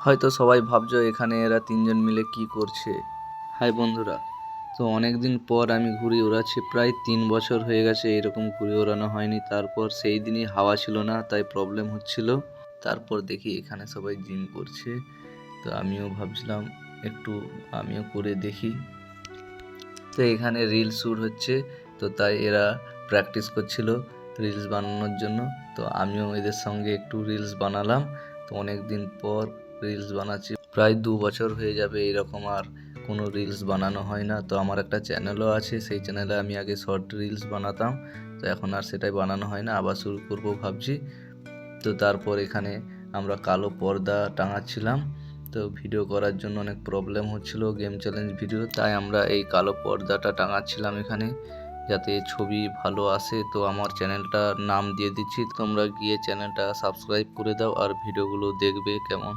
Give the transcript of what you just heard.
হয়তো সবাই ভাবছো এখানে এরা তিনজন মিলে কি করছে। হাই বন্ধুরা, তো অনেক দিন পর আমি ঘুড়ি ওড়াচ্ছি। প্রায় 3 বছর হয়ে গেছে এরকম ঘুড়ি ওড়ানো হয়নি। তারপর সেই দিনই হাওয়া ছিল না, তাই প্রবলেম হচ্ছিল। তারপর দেখি এখানে সবাই জিম করছে, তো আমিও ভাবছিলাম একটু আমিও করে দেখি। তো এখানে রিলস শ্যুট হচ্ছে, তো তাই এরা প্র্যাকটিস করছিল রিলস বানানোর জন্য। তো আমিও এদের সঙ্গে একটু রিলস বানালাম। তো অনেক দিন পর রিলস বানাচ্ছি, প্রায় 2 বছর হয়ে যাবে এরকম আর কোনো রিলস বানানো হয় না। তো আমার একটা চ্যানেলও আছে, সেই চ্যানেলে আমি আগে শর্ট রিলস বানাতাম, তো এখন আর সেটাই বানানো হয় না, আবার শুরু করব ভাবছি। তো তারপর এখানে আমরা কালো পর্দা টাঙাচ্ছিলাম। তো ভিডিও করার জন্য অনেক প্রবলেম হচ্ছিল গেম চ্যালেঞ্জ ভিডিও, তাই আমরা এই কালো পর্দাটা টাঙাচ্ছিলাম এখানে, যাতে ছবি ভালো আসে। তো আমার চ্যানেলটার নাম দিয়ে দিচ্ছি, তোমরা গিয়ে চ্যানেলটা সাবস্ক্রাইব করে দাও আর ভিডিওগুলো দেখবে কেমন।